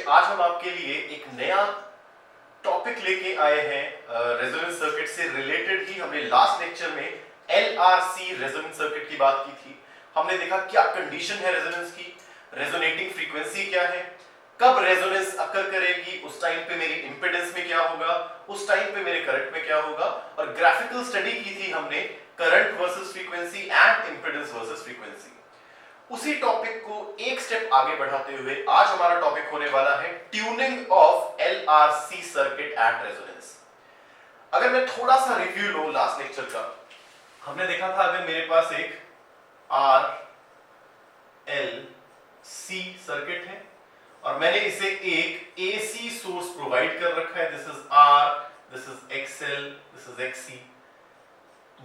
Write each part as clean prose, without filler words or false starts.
आज हम आपके लिए एक नया टॉपिक लेके आए हैं रेजोनेंस सर्किट से रिलेटेड ही। हमने लास्ट लेक्चर में एलआरसी रेजोनेंस सर्किट की बात की थी। हमने देखा क्या कंडीशन है रेजोनेंस की, रेजोनेटिंग फ्रीक्वेंसी क्या है, कब रेजोनेंस अकर करेगी, उस टाइम पे मेरी इंपेडेंस में क्या होगा, उस टाइम पे मेरे करंट में क्या होगा, और ग्राफिकल स्टडी की थी हमने current versus frequency and impedance versus frequency. उसी टॉपिक को एक स्टेप आगे बढ़ाते हुए आज हमारा टॉपिक होने वाला है tuning of LRC circuit at resonance. अगर मैं थोड़ा सा रिव्यू लूं लास्ट लेक्चर का, हमने देखा था अगर मेरे पास एक आर एल सी सर्किट है और मैंने इसे एक एसी सोर्स प्रोवाइड कर रखा है, this is R, this is XL, this is XC.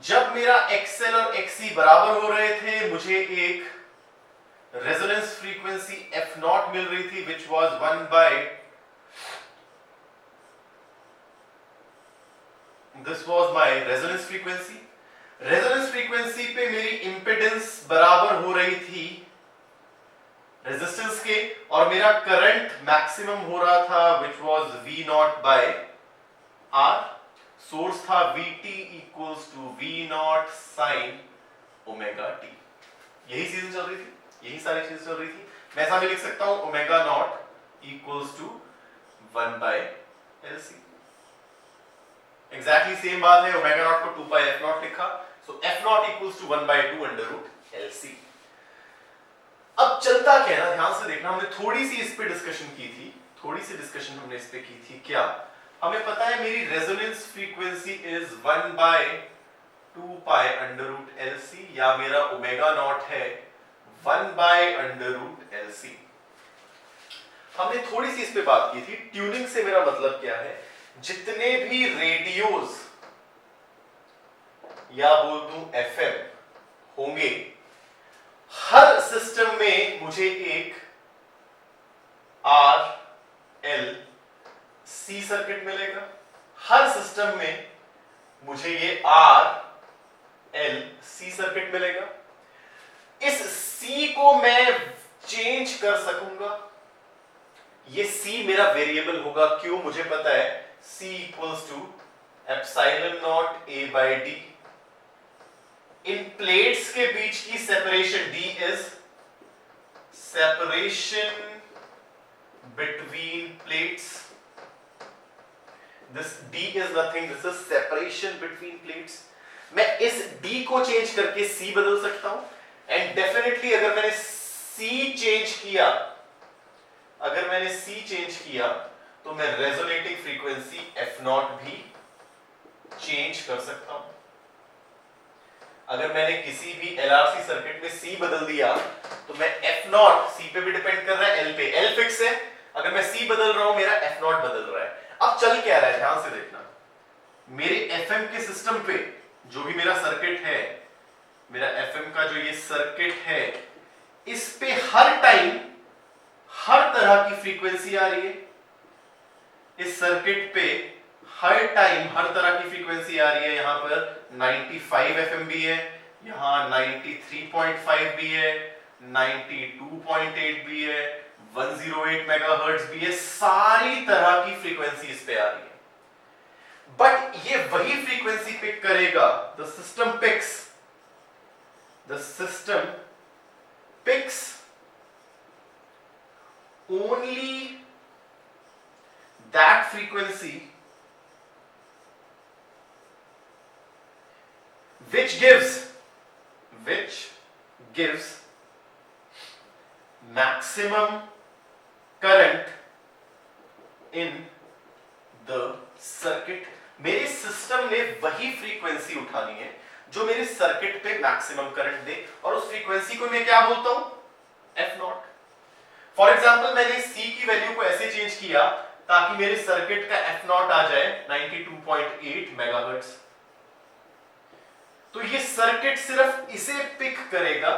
जब मेरा एक्सएल और एक्सी बराबर हो रहे थे, मुझे एक रेजोनेंस फ्रीक्वेंसी एफ नॉट मिल रही थी which was 1 by this was my resonance frequency. Resonance frequency पे मेरी इंपेडेंस बराबर हो रही थी रेजिस्टेंस के, और मेरा करंट मैक्सिमम हो रहा था which was V naught by R. Source था VT equals to V naught sine omega T. यही चीजें चल रही थी, यही सारी चीजें चल रही थी। मैं ऐसा भी लिख सकता हूं omega naught equals to 1 by LC. Exactly same बात है, ओमेगा नॉट को 2 बाय एफ नॉट लिखा, so F naught equals to 1 by 2 under root LC. अब चलता क्या है ना, ध्यान से देखना, हमने थोड़ी सी इस पे डिस्कशन की थी, थोड़ी सी डिस्कशन हमने इस पे की थी। क्या हमें पता है मेरी resonance frequency is 1 by 2 pi under root LC, या मेरा ओमेगा नॉट है 1 बाय अंडर रूट एलसी। हमने थोड़ी सी इस पे बात की थी। ट्यूनिंग से मेरा मतलब क्या है, जितने भी रेडियोस या बोल दूं एफएम होंगे, हर सिस्टम में मुझे एक आर एल सी सर्किट मिलेगा। हर सिस्टम में मुझे ये आर एल सी सर्किट मिलेगा। इस सी को मैं चेंज कर सकूंगा। ये सी मेरा वेरिएबल होगा, क्यों? मुझे पता है C equals to epsilon naught A by D. इन प्लेट्स के बीच की separation D is separation between plates. This D is nothing, this is separation between plates. मैं इस D को चेंज करके C बदल सकता हूं, एंड डेफिनेटली अगर मैंने C चेंज किया, अगर मैंने C चेंज किया तो मैं रेजोनेटिंग फ्रीक्वेंसी F नॉट भी चेंज कर सकता हूं। अगर मैंने किसी भी LRC सर्किट में C बदल दिया तो मैं F नॉट, C पे भी डिपेंड कर रहा है, L पे, L फिक्स है, अगर मैं C बदल रहा हूं मेरा F नॉट बदल रहा है। अब चल क्या रहा है, ध्यान से देखना, मेरे FM के सिस्टम पे जो भी मेरा सर्किट है, मेरा FM का जो ये सर्किट है, इस पे हर टाइम हर तरह की फ्रीक्वेंसी आ रही है। इस सर्किट पे हर टाइम हर तरह की फ्रीक्वेंसी आ रही है। यहां पर 95 FM भी है, यहां 93.5 भी है, 92.8 भी है, 108 मेगाहर्ट्ज भी है, सारी तरह की फ्रीक्वेंसी इस पे आ रही है। बट ये वही फ्रीक्वेंसी पिक करेगा, the system picks only that frequency which gives maximum current in the circuit। मेरे सिस्टम ने वही फ्रीक्वेंसी उठानी है जो मेरे सर्किट पे मैक्सिमम करंट दे, और उस फ्रीक्वेंसी को मैं क्या बोलता हूं, एफ नॉट। फॉर एग्जाम्पल मैंने C की वैल्यू को ऐसे चेंज किया ताकि मेरे सर्किट का F नॉट आ जाए 92.8 मेगाहर्ट्ज। तो ये सर्किट सिर्फ इसे पिक करेगा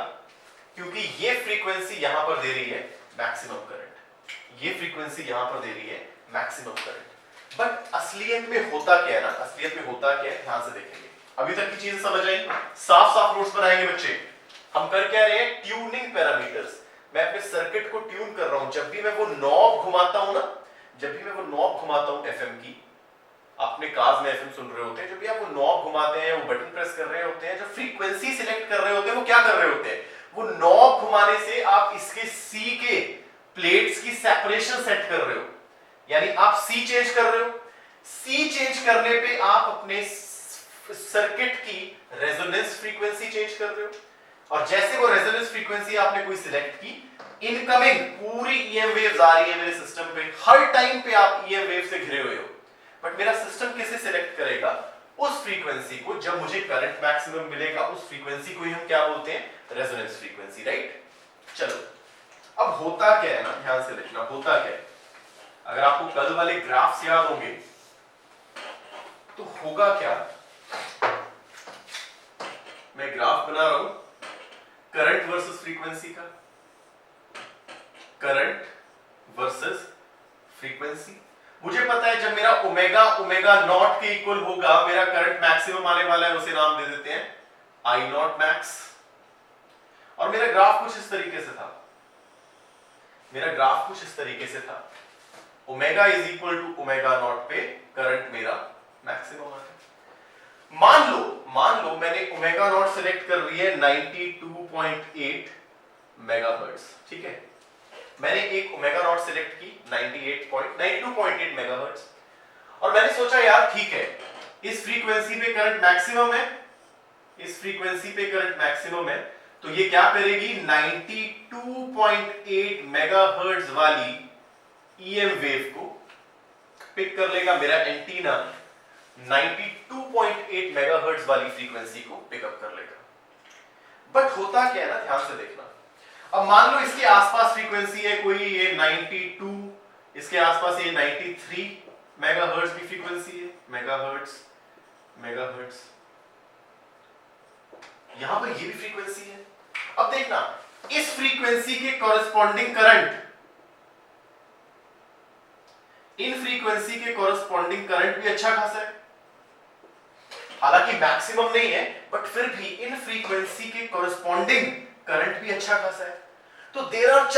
क्योंकि ये फ्रीक्वेंसी यहां पर दे रही है मैक्सिमम करंट, ये फ्रीक्वेंसी यहां पर दे रही है मैक्सिमम करंट। बट असलियत में होता क्या है ना, असलियत में होता क्या है, ध्यान से देखेंगे। अभी तक की चीजें समझ आई, साफ साफ नोट्स बनाएंगे बच्चे। हम कर क्या रहे हैं, ट्यूनिंग पैरामीटर्स। मैं अपने सर्किट को ट्यून कर रहा हूं, जब भी मैं वो नॉब घुमाता हूं ना, जब भी मैं वो नॉब घुमाता हूं एफएम की, अपने कार्स में एफएम सुन रहे होते हैं, जब भी आप वो नॉब घुमाते हैं, वो बटन प्रेस कर रहे होते हैं, जो फ्रीक्वेंसी सिलेक्ट कर रहे होते हैं, वो क्या कर रहे होते हैं, वो नॉब घुमाने से आप इसके सी के प्लेट्स की सेपरेशन सेट कर रहे हो, यानी आप सी चेंज कर रहे हो। सी चेंज करने पे आप अपने सर्किट की रेजोनेंस फ्रीक्वेंसी चेंज कर रहे हो, और जैसे वो रेजोनेंस फ्रीक्वेंसी आपने कोई सिलेक्ट की, इनकमिंग पूरी ईएम वेव्स आ रही है मेरे सिस्टम पे, हर टाइम पे आप ईएम वेव से घिरे हुए हो, बट मेरा सिस्टम कैसे सिलेक्ट करेगा उस फ्रीक्वेंसी को, जब मुझे करंट मैक्सिमम मिलेगा, उस फ्रीक्वेंसी को ही हम क्या बोलते हैं, रेजोनेंस फ्रीक्वेंसी, राइट। चलो अब होता क्या है ना, ध्यान से देखना, होता क्या है, अगर आपको कल वाले ग्राफ्स याद होंगे तो होगा क्या, मैं ग्राफ बना रहा हूं करंट वर्सेस फ्रीक्वेंसी का, करंट वर्सेस फ्रीक्वेंसी। मुझे पता है जब मेरा ओमेगा ओमेगा नॉट के इक्वल होगा, मेरा करंट मैक्सिमम आने वाला है, उसे नाम दे देते हैं आई नॉट मैक्स। और मेरा ग्राफ कुछ इस तरीके से था, मेरा ग्राफ कुछ इस तरीके से था, omega is equal to omega naught पे करंट मेरा मैक्सिमम आ गया। मान लो मैंने ओमेगा नॉट सिलेक्ट कर ली है 92.8 मेगाहर्ट्ज, ठीक है, मैंने एक ओमेगा नॉट सिलेक्ट की 92.8 मेगाहर्ट्ज, और मैंने सोचा यार ठीक है, इस फ्रीक्वेंसी पे करंट मैक्सिमम है, इस फ्रीक्वेंसी पे करंट मैक्सिमम है, तो ये क्या करेगी, 92.8 मेगाहर्ट्ज वाली ईएम वेव को पिक कर लेगा, मेरा एंटीना 92.8 मेगाहर्ट्ज वाली फ्रीक्वेंसी को पिकअप कर लेगा। बट होता क्या है ना, ध्यान से देखना, अब मान लो इसके आसपास फ्रीक्वेंसी है कोई ये 92, इसके आसपास ये 93 मेगाहर्ट्ज की फ्रीक्वेंसी है, मेगाहर्ट्ज मेगाहर्ट्ज, यहां पर ये भी फ्रीक्वेंसी है। अब देखना, इस फ्रीक्वेंसी के कॉरेस्पॉन्डिंग करंट, इन फ्रीक्वेंसी के कॉरेस्पॉन्डिंग करंट भी अच्छा खासा है, हालांकि मैक्सिमम नहीं है, बट फिर भी इन फ्रीक्वेंसी के कॉरेस्पॉन्डिंग करंट भी अच्छा खासा है। तो देयर आर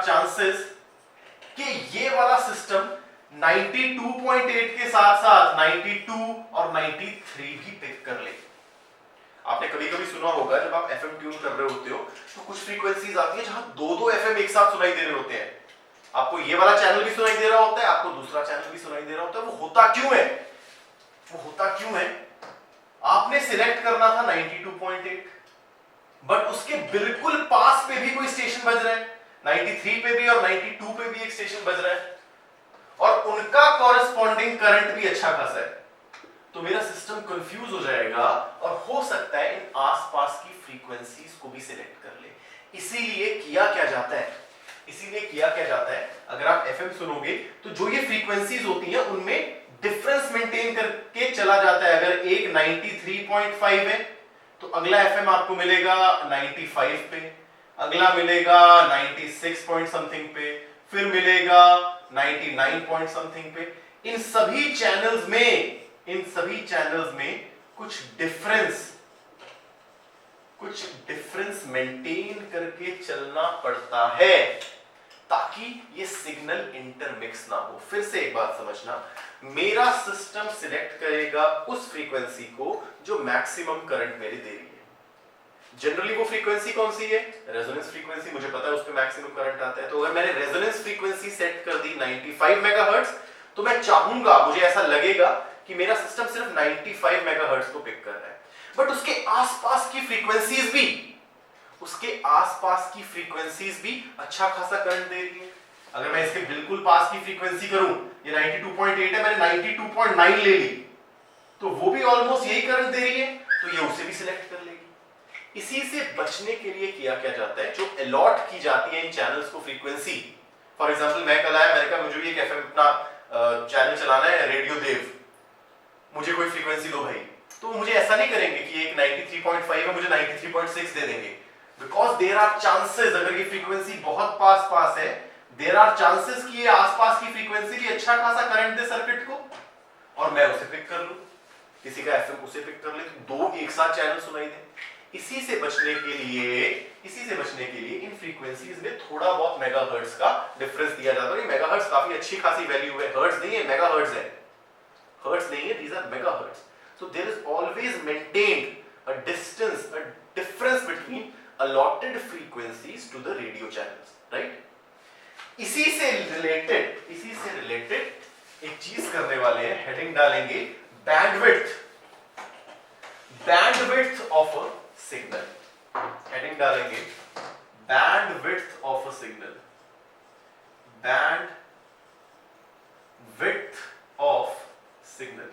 चांसेस कि ये वाला सिस्टम 92.8 के साथ साथ 92 और 93 भी पिक कर ले। आपने कभी कभी सुना होगा, जब आप एफएम ट्यून कर रहे होते हो तो कुछ फ्रीक्वेंसीज आती है जहां दो एफएम एक साथ सुनाई दे रहे होते हैं, आपको ये वाला चैनल भी सुनाई दे रहा होता है, आपको दूसरा चैनल भी सुनाई दे रहा होता है। वो होता क्यों है, वो होता क्यों है, आपने सिलेक्ट करना था 92.8, बट उसके बिल्कुल पास पे भी कोई स्टेशन बज रहा है, 93 पे भी और 92 पे भी एक स्टेशन बज रहा है, और उनका कॉरेस्पॉन्डिंग करंट भी अच्छा खासा है, तो मेरा सिस्टम कंफ्यूज हो जाएगा और हो सकता है इन आसपास की फ्रीक्वेंसीज को भी सिलेक्ट कर ले। इसीलिए किया क्या जाता है, अगर आप एफएम सुनोगे तो जो ये फ्रीक्वेंसीज होती हैं उनमें डिफरेंस मेंटेन करके चला जाता है। अगर एक 93.5 है तो अगला एफएम आपको मिलेगा 95 पे, अगला मिलेगा 96 पॉइंट समथिंग पे, फिर मिलेगा 99 पॉइंट समथिंग पे। इन सभी चैनल्स में कुछ डिफरेंस मेंटेन करके चलना पड़ता है ताकि ये सिग्नल इंटरमिक्स ना हो। फिर से एक बात समझना, मेरा सिस्टम सिलेक्ट करेगा उस फ्रीक्वेंसी को जो मैक्सिमम करंट मेरे दे रही है। जनरली वो फ्रीक्वेंसी कौन सी है, रेजोनेंस फ्रीक्वेंसी, मुझे पता है उस पे मैक्सिमम करंट आता है। तो अगर मैंने रेजोनेंस फ्रीक्वेंसी सेट कर दी 95 मेगाहर्ट्ज, तो मैं चाहूंगा, मुझे ऐसा लगेगा कि मेरा सिस्टम सिर्फ 95 मेगाहर्ट्ज को पिक कर रहा है, बट उसके आसपास की फ्रीक्वेंसीज भी अच्छा खासा करंट दे रही है। अगर मैं इसके बिल्कुल पास की फ्रीक्वेंसी करूं, ये 92.8 है, मैंने 92.9 ले ली, तो वो भी ऑलमोस्ट यही करंट दे रही है, तो ये उसे भी सिलेक्ट कर लेगी। इसी से बचने के लिए किया क्या जाता है, जो अलॉट की जाती है इन चैनल्स को फ्रीक्वेंसी, फॉर एग्जांपल मैं कल आया, मैंने कहा मुझे भी एक एफएम अपना चैनल चलाना है, रेडियो देव, मुझे कोई फ्रीक्वेंसी दो भाई, तो मुझे ऐसा नहीं करेंगे कि एक 93.5 है मुझे 93.6 दे देंगे, बिकॉज देयर आर चांसेस, अगर ये फ्रीक्वेंसी बहुत पास है, देयर आर चांसेस कि ये आसपास की फ्रीक्वेंसी भी अच्छा खासा करंट दे सर्किट को, और मैं उसे पिक कर लूं, किसी का एफएम उसे पिक कर ले, दो एक साथ चैनल सुनाई दे। इसी से बचने के लिए इन फ्रीक्वेंसीज में थोड़ा बहुत मेगाहर्ट्ज का डिफरेंस दिया जाता है। मेगाहर्ट्ज काफी अच्छी खासी वैल्यू है, हर्ट्ज नहीं है, मेगाहर्ट्ज है, हर्ट्ज नहीं है, these are megahertz. So there is always maintained a distance, a difference between allotted frequencies to the radio channels, right? इसी से रिलेटेड एक चीज करने वाले हैं, हेडिंग डालेंगे bandwidth of a signal. Heading डालेंगे bandwidth of a signal, bandwidth of signal.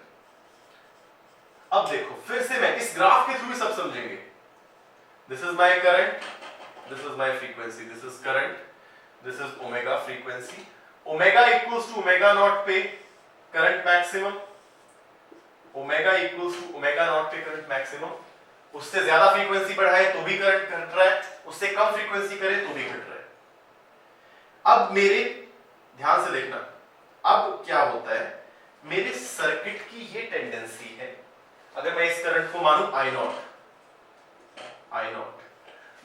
अब देखो फिर से मैं इस ग्राफ के थ्रू ही सब समझेंगे। This is my current, this is my frequency, this is current, this is omega frequency. Omega equals to omega naught पे current maximum, omega equals to omega naught पे current maximum। उससे ज्यादा frequency बढ़ाए तो भी current घट रहा है, उससे कम फ्रीक्वेंसी करे तो भी घट रहा है। अब मेरे ध्यान से देखना, अब क्या होता है, मेरे सर्किट की ये टेंडेंसी है, अगर मैं इस करंट को मानूं I नॉट,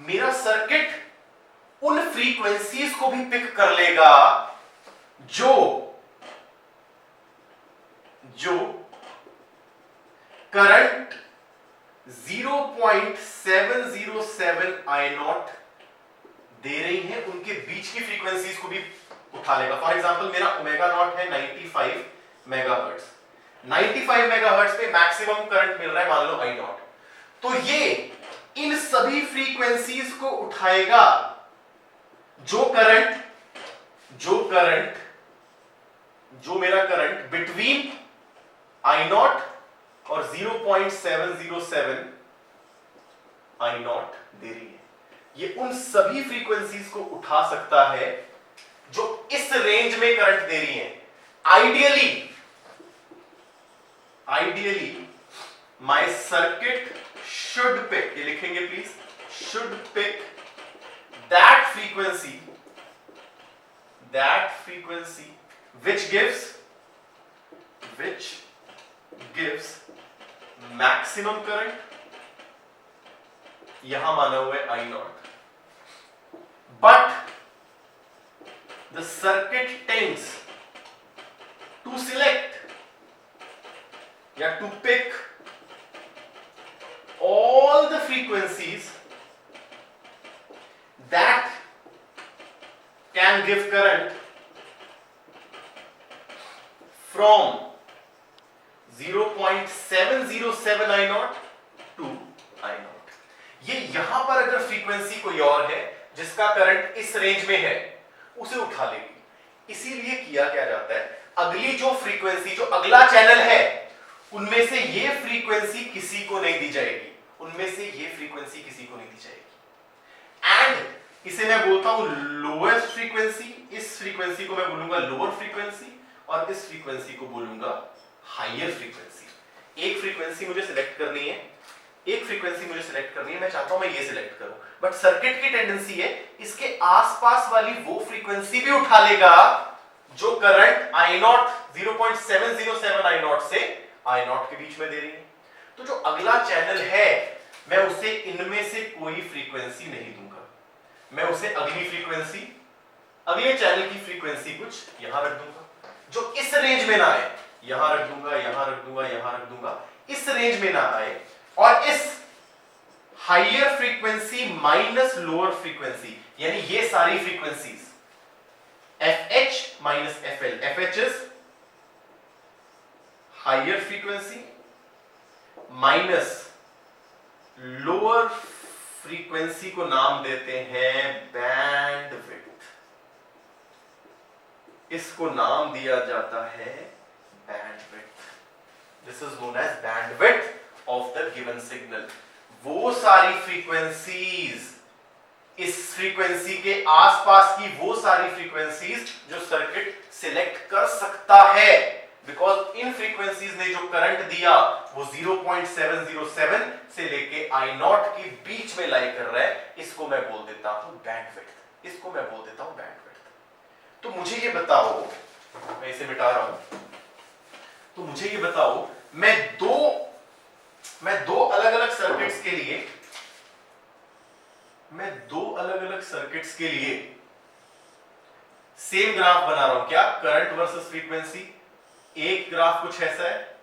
मेरा सर्किट उन फ्रीक्वेंसीज को भी पिक कर लेगा जो करंट 0.707 I नॉट दे रही है, उनके बीच की फ्रीक्वेंसीज को भी उठा लेगा। फॉर एग्जांपल मेरा ओमेगा नॉट है 95 मेगाहर्ट्ज, 95 मेगाहर्ट्ज पे मैक्सिमम करंट मिल रहा है मान लो I नॉट, तो ये इन सभी फ्रीक्वेंसीज को उठाएगा जो मेरा करंट बिटवीन I नॉट और 0.707 I नॉट दे रही है। ये उन सभी फ्रीक्वेंसीज को उठा सकता है जो इस रेंज में करंट दे रही है। Ideally my circuit should pick, ये लिखेंगे please, should pick that frequency which gives maximum current, यहां माना हुआ है I not, but the circuit tends to select या to pick all the frequencies that can give current from 0.707 I not to I not. ये यहां पर अगर frequency कोई और है जिसका करंट इस रेंज में है, उसे उठा लेगी। इसीलिए किया क्या जाता है, अगली जो फ्रीक्वेंसी, जो अगला चैनल है, उनमें से ये फ्रीक्वेंसी किसी को नहीं दी जाएगी, एंड इसे मैं बोलता हूं लोएस्ट फ्रीक्वेंसी, इस फ्रीक्वेंसी को मैं बोलूंगा लोअर फ्रीक्वेंसी, और इस फ्रीक्वेंसी को बोलूंगा हायर फ्रीक्वेंसी। एक फ्रीक्वेंसी मुझे सिलेक्ट करनी है, मैं चाहता हूं मैं ये सिलेक्ट करूं, बट सर्किट की टेंडेंसी है इसके आसपास वाली वो फ्रीक्वेंसी भी उठा लेगा जो current I not 0.707 I not से I नॉट के बीच में दे रही है। तो जो अगला चैनल है, मैं उसे इनमें से कोई फ्रीक्वेंसी नहीं दूंगा, मैं उसे अगले चैनल की फ्रीक्वेंसी कुछ यहां रख दूंगा, जो इस रेंज में ना आए, यहां रख दूंगा, इस रेंज में ना आए, और इस higher frequency minus lower frequency, यानी ये सारी frequencies FH minus FL, FH is higher frequency minus lower frequency को नाम देते हैं बैंडविड्थ, इसको नाम दिया जाता है bandwidth. This is known as bandwidth of the given signal. वो सारी फ्रीक्वेंसीज, इस फ्रीक्वेंसी के आसपास की वो सारी फ्रीक्वेंसीज जो सर्किट सिलेक्ट कर सकता है, बिकॉज इन फ्रीक्वेंसीज ने जो करंट दिया वो 0.707 से लेके I नॉट के बीच में लाई कर रहा है, इसको मैं बोल देता हूं बैंडविड्थ, तो मुझे ये बताओ, मैं इसे मिटा रहा हूं, तो मुझे ये बताओ, मैं दो अलग अलग सर्किट्स के लिए मैं दो अलग अलग सर्किट्स के लिए सेम ग्राफ बना रहा हूं, क्या करंट वर्सेस फ्रीक्वेंसी। एक ग्राफ कुछ ऐसा है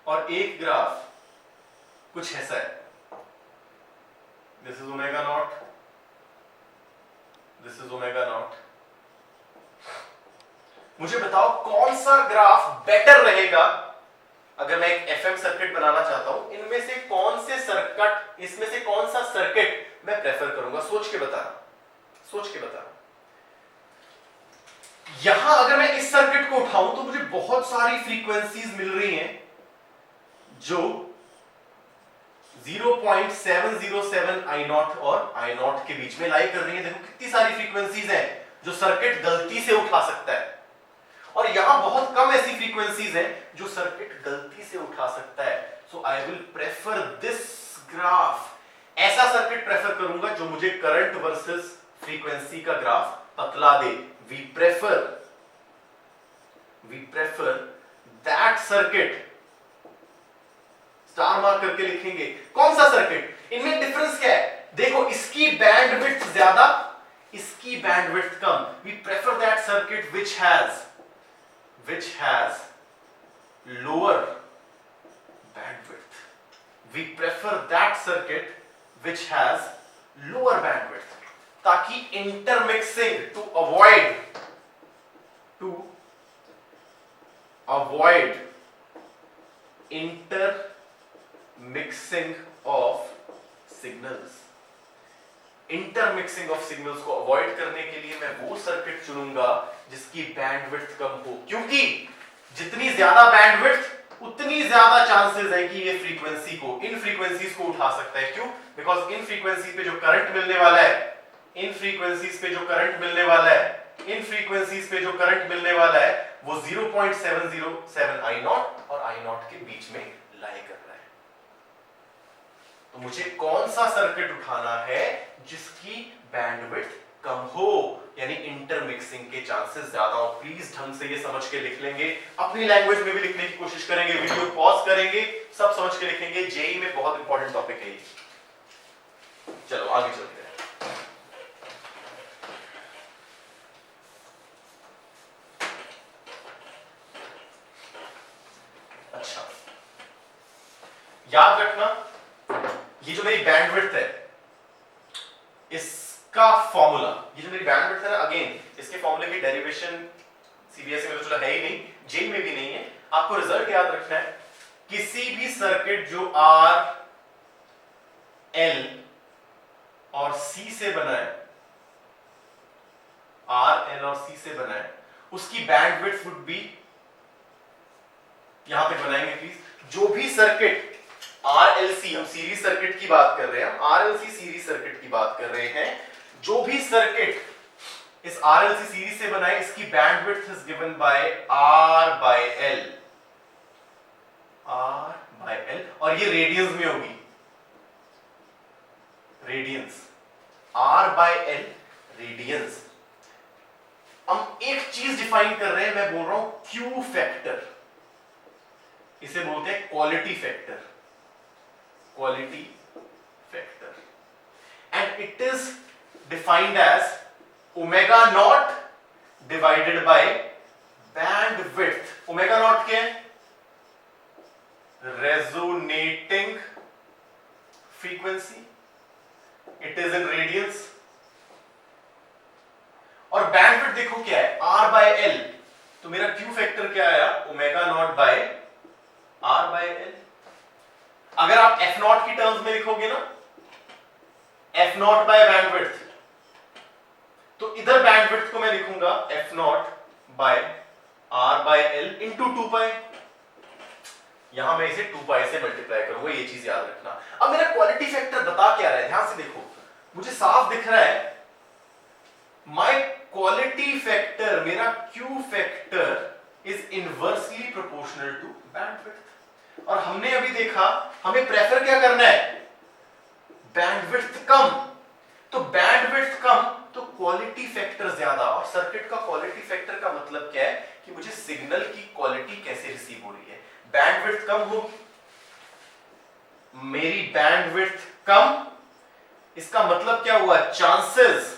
और एक ग्राफ कुछ ऐसा है। This is omega naught, this is omega naught. मुझे बताओ कौन सा ग्राफ बेटर रहेगा अगर मैं एक एफएम सर्किट बनाना चाहता हूं। इनमें से कौन से सर्किट, इसमें से कौन सा सर्किट मैं प्रेफर करूंगा। सोच के बता, सोच के बता। यहां अगर मैं इस सर्किट को उठाऊं तो मुझे बहुत सारी फ्रीक्वेंसीज मिल रही हैं जो 0.707 I नॉट और I नॉट के बीच में लाई कर रही है। देखो कितनी सारी फ्रीक्वेंसीज हैं जो सर्किट गलती से उठा सकता है, और यहां बहुत कम ऐसी फ्रीक्वेंसीज हैं जो सर्किट गलती से उठा सकता है। So I will prefer this graph. ऐसा सर्किट प्रेफर करूंगा जो मुझे करंट वर्सेस फ्रीक्वेंसी का ग्राफ पतला दे। We prefer that circuit. Star mark करके लिखेंगे कौन सा सर्किट। इनमें डिफरेंस क्या है, देखो इसकी बैंडविड्थ ज्यादा, इसकी बैंडविड्थ कम। We prefer that circuit which has lower bandwidth. We prefer that circuit which has lower bandwidth, ताकि intermixing to avoid intermixing of signals. Intermixing of signals को अवॉइड करने के लिए मैं वो सर्किट चुनूंगा जिसकी बैंडविड्थ कम हो, क्योंकि जितनी ज्यादा बैंडविड्थ उतनी ज्यादा चांसेस है कि ये फ्रीक्वेंसी को, इन फ्रीक्वेंसीज को उठा सकता है। क्यों? बिकॉज इन फ्रीक्वेंसी पे जो करंट मिलने वाला है, इन फ्रीक्वेंसीज पे जो करंट मिलने वाला है, इन फ्रीक्वेंसीज पे जो करंट मिलने वाला है वो 0.707 I नॉट और I नॉट के बीच में लाई कर रहा है। तो मुझे कौन सा सर्किट उठाना है जिसकी बैंडविड्थ कम हो, यानी इंटरमिक्सिंग के चांसेस ज्यादा हो। प्लीज ढंग से ये समझ के लिख लेंगे, अपनी लैंग्वेज में भी लिखने की कोशिश करेंगे, वीडियो पॉज करेंगे, सब समझ के लिखेंगे। जेई में बहुत इंपॉर्टेंट टॉपिक है ये। चलो आगे चलते हैं। अच्छा, याद रखना ये जो मेरी बैंडविड्थ है इसका फॉर्मूला, ये जो मेरी बैंडविड्थ है ना, अगेन इसके फॉर्मूले की डेरिवेशन सीबीएसई में तो चलो है ही नहीं, जेई में भी नहीं है। आपको रिजल्ट याद रखना है, किसी भी सर्किट जो आर एल और सी से बना है, आर एल और सी से बना है, उसकी बैंडविड्थ वुड बी, यहां पे बनाएंगे प्लीज। जो भी सर्किट RLC, हम सीरीज सर्किट की बात कर रहे हैं, RLC सीरीज सर्किट की बात कर रहे हैं, जो भी सर्किट इस RLC सीरीज से बना है इसकी bandwidth is given by R by L, R by L, और ये रेडियंस में होगी, radians, R by L radians. हम एक चीज डिफाइन कर रहे हैं, मैं बोल रहा हूं Q फैक्टर, इसे बोलते हैं quality factor, quality factor, and it is defined as omega naught divided by bandwidth. omega naught क्या है? Resonating frequency, it is in radians, और बैंडविड्थ देखो क्या है, R by L, तो मेरा Q फैक्टर क्या आया, omega naught by R by L। अगर आप एफ नॉट की टर्म्स में लिखोगे ना, एफ नॉट बाय बैंडविड्थ, तो इधर बैंडविड्थ को मैं लिखूंगा F naught by R by L into 2 pi. यहां मैं इसे 2 पाई से मल्टीप्लाई करूंगा, ये चीज याद रखना। अब मेरा क्वालिटी फैक्टर बता क्या रहा है, ध्यान से देखो, मुझे साफ दिख रहा है माय क्वालिटी फैक्टर, मेरा Q factor is inversely proportional to bandwidth. और हमने अभी देखा हमें प्रेफर क्या करना है, बैंडविड्थ कम, तो बैंडविड्थ कम तो क्वालिटी फैक्टर ज्यादा। और सर्किट का क्वालिटी फैक्टर का मतलब क्या है कि मुझे सिग्नल की क्वालिटी कैसे रिसीव हो रही है। बैंडविड्थ कम होगी, मेरी बैंडविड्थ कम, इसका मतलब क्या हुआ, chances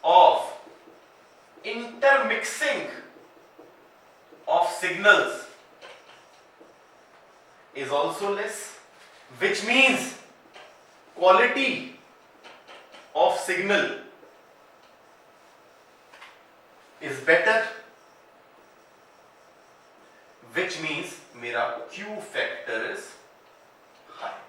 of intermixing of signals is also less, which means quality of signal is better, which means मेरा Q factor is high,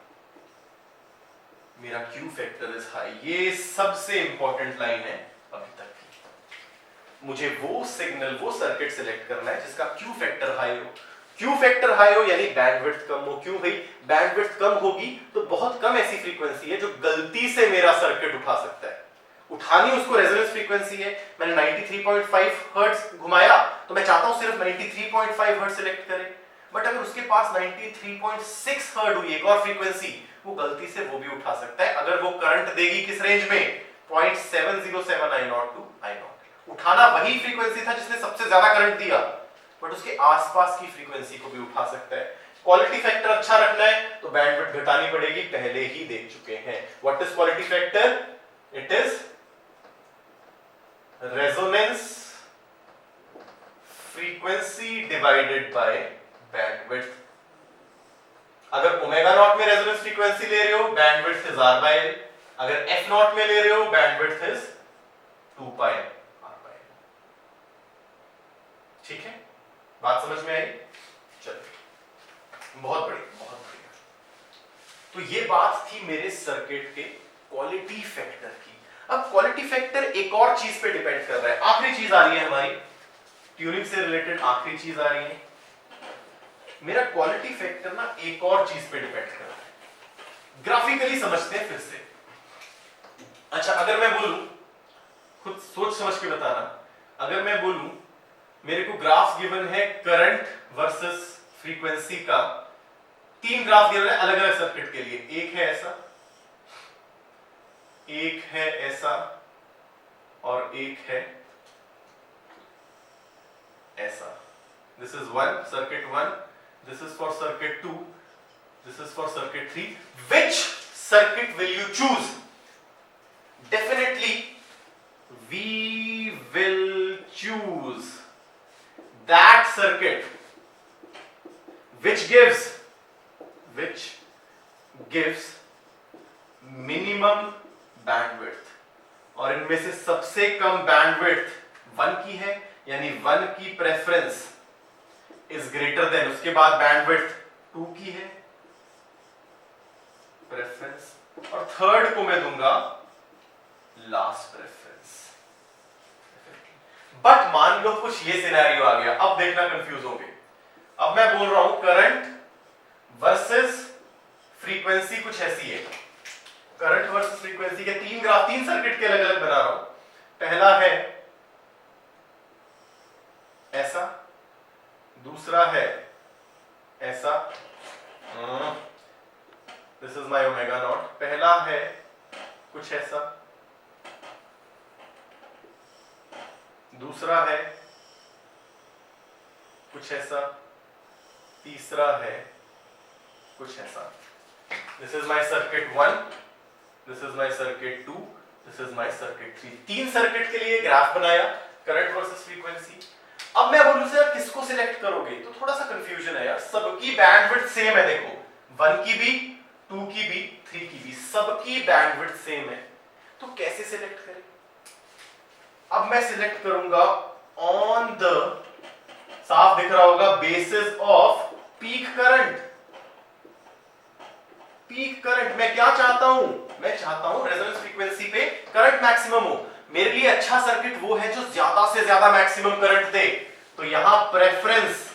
मेरा Q factor is high। ये सबसे इंपॉर्टेंट लाइन है अभी तक की। मुझे वो सिग्नल, वो सर्किट सिलेक्ट करना है जिसका Q फैक्टर हाई हो। Q फैक्टर हाई हो यानी बैंडविड्थ कम हो। क्यों भाई, बैंडविड्थ कम होगी तो बहुत कम ऐसी फ्रीक्वेंसी है जो गलती से मेरा सर्किट उठा सकता है। उठानी उसको रेजोनेंस फ्रीक्वेंसी है, मैंने 93.5 हर्ट्ज घुमाया तो मैं चाहता हूं सिर्फ 93.5 हर्ट्ज सिलेक्ट करे, बट अगर उसके पास 93.6 हर्ट्ज हुई एक और फ्रीक्वेंसी, वो गलती से वो भी उठा सकता है। अगर वो करंट देगी किस रेंज में, 0.707 I0 to I0। उठाना वही फ्रीक्वेंसी था जिसने सबसे ज्यादा करंट दिया, बट उसके आसपास की फ्रीक्वेंसी को भी उठा सकता है। क्वालिटी फैक्टर अच्छा रखना है तो बैंडविड्थ घटानी पड़ेगी, पहले ही देख चुके हैं। What is quality factor? It is resonance frequency divided by bandwidth. अगर ओमेगा नॉट में रेजोनेंस फ्रीक्वेंसी ले रहे हो, bandwidth is R by L। अगर F नॉट में ले रहे हो, bandwidth is 2 pi R by L। ठीक है, बात समझ में आई? चलो, बहुत बढ़िया। तो ये बात थी मेरे सर्किट के क्वालिटी फैक्टर की। अब क्वालिटी फैक्टर एक और चीज पे डिपेंड कर रहा है। आखिरी चीज आ रही है हमारी ट्यूनिंग से रिलेटेड, आखिरी चीज आ रही है। मेरा क्वालिटी फैक्टर ना एक और चीज पे डिपेंड कर रहा है। ग्राफिकली समझते हैं फिर से। अच्छा, अगर मैं बोलूं, खुद सोच समझ के बताना, अगर मैं बोलूं मेरे को ग्राफ गिवन है करंट वर्सेस फ्रीक्वेंसी का, 3 ग्राफ गिवन है अलग अलग सर्किट के लिए। एक है ऐसा, एक है ऐसा, और एक है ऐसा। This is 1 circuit 1, this is for circuit 2, this is for circuit 3। Which circuit will you choose? Definitely we will choose that circuit which gives minimum bandwidth, और इनमें से सबसे कम बैंडविड्थ 1 की है, यानी 1 की प्रेफरेंस इज ग्रेटर देन, उसके बाद बैंडविड्थ 2 की है प्रेफरेंस, और थर्ड को मैं दूंगा लास्ट प्रेफरेंस। बट मान लो कुछ ये सिनेरियो आ गया, अब देखना कंफ्यूज होंगे। अब मैं बोल रहा हूं करंट वर्सेस फ्रीक्वेंसी कुछ ऐसी है। करंट वर्सेस फ्रीक्वेंसी के 3 ग्राफ, 3 सर्किट के अलग अलग बना रहा हूं। पहला है ऐसा, दूसरा है ऐसा, this is my omega naught. पहला है कुछ ऐसा, दूसरा है कुछ ऐसा, तीसरा है कुछ ऐसा। This is my circuit 1, this is my circuit 2, this is my circuit 3। 3 circuit के लिए ग्राफ बनाया, करंट वर्सेस फ्रीक्वेंसी। अब मैं बोलूं सर किसको सिलेक्ट करोगे, तो थोड़ा सा कंफ्यूजन है यार। सबकी बैंडविड्थ सेम है, देखो 1 की भी, 2 की भी, 3 की भी, सबकी बैंडविड्थ सेम है, तो कैसे सिलेक्ट करें? अब मैं सिलेक्ट करूंगा ऑन द, साफ दिख रहा होगा, basis off peak current. Peak current मैं क्या चाहता हूं? मैं चाहता हूं रेजोनेंस फ्रीक्वेंसी पे करंट मैक्सिमम हो। मेरे लिए अच्छा सर्किट वो है जो ज्यादा से ज्यादा मैक्सिमम करंट दे। तो यहां प्रेफरेंस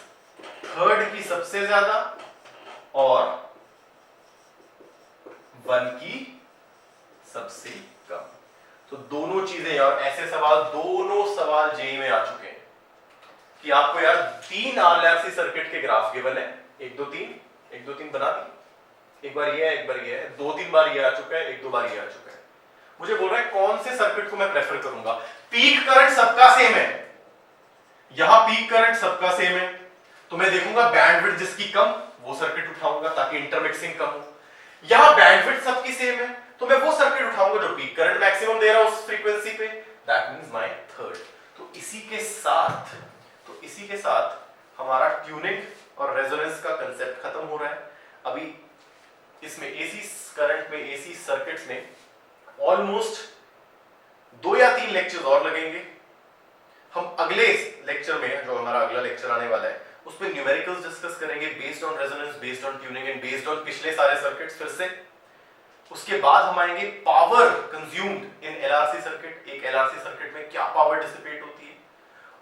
थर्ड की सबसे ज्यादा और 1 की सबसे कम। तो दोनों चीजें यार, ऐसे सवाल, दोनों सवाल जेई में आ चुके हैं कि आपको यार 3 आरएलसी सर्किट के ग्राफ गिवन है, 1 2 3, 1 2 3 बना दी, एक बार ये है, एक बार ये है, 2-3 बार ये आ चुका है, 1-2 बार ये आ चुका है। मुझे बोल रहा है कौन से सर्किट को मैं प्रेफर करूंगा। पीक करंट सबका सेम है, यहां पीक करंट सबका सेम है, तो मैं देखूंगा बैंडविड्थ जिसकी कम वो सर्किट उठाऊंगा ताकि इंटरमिक्सिंग कम हो। यहां बैंडविड्थ सबकी सेम है, तो मैं वो सर्किट उठाऊंगा जो पीक करंट मैक्सिमम दे रहा है उस फ्रीक्वेंसी पे, दैट मींस माय थर्ड। तो इसी के साथ हमारा ट्यूनिंग और रेजोनेंस का कंसेप्ट खत्म हो रहा है। अभी इसमें एसी करंट में, एसी सर्किट्स में ऑलमोस्ट 2 या 3 लेक्चर्स और लगेंगे। हम अगले लेक्चर में, जो हमारा अगला लेक्चर आने वाला है, उस पे न्यूमेरिकल्स डिस्कस करेंगे based on resonance, based on tuning and based on पिछले सारे सर्किट्स फिर से। उसके बाद हम आएंगे power consumed in LRC circuit, एक एलआरसी सर्किट में क्या पावर डिसिपेट होती है।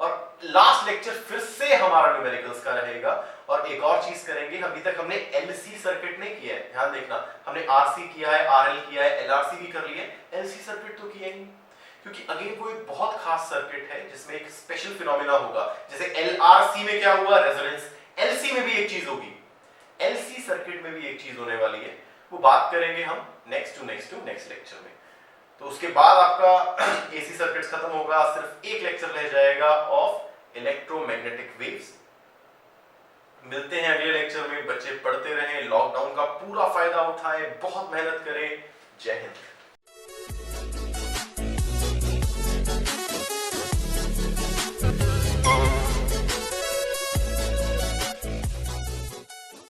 और लास्ट लेक्चर फिर से हमारा न्यूमेरिकल्स का रहेगा। और एक और चीज करेंगे, अभी तक हमने एलसी सर्किट नहीं किया है, ध्यान देखना, हमने आरसी किया है, आरएल किया है, एलआरसी भी कर लिया है, एलसी सर्किट तो किया ही नहीं, क्योंकि अगेन वो एक बहुत खास सर्किट है जिसमें एक स्पेशल फिनोमेना होगा। जैसे एलआरसी में क्या हुआ, रेजोनेंस, एलसी में भी एक चीज होगी, एलसी सर्किट में भी एक चीज होने वाली है, वो बात करेंगे हम नेक्स्ट लेक्चर में। तो उसके बाद आपका एसी सर्किट्स खत्म होगा, सिर्फ एक लेक्चर रह जाएगा ऑफ इलेक्ट्रोमैग्नेटिक वेव्स। मिलते हैं अगले लेक्चर में। बच्चे पढ़ते रहें, लॉकडाउन का पूरा फायदा उठाएं, बहुत मेहनत करें। जय हिंद।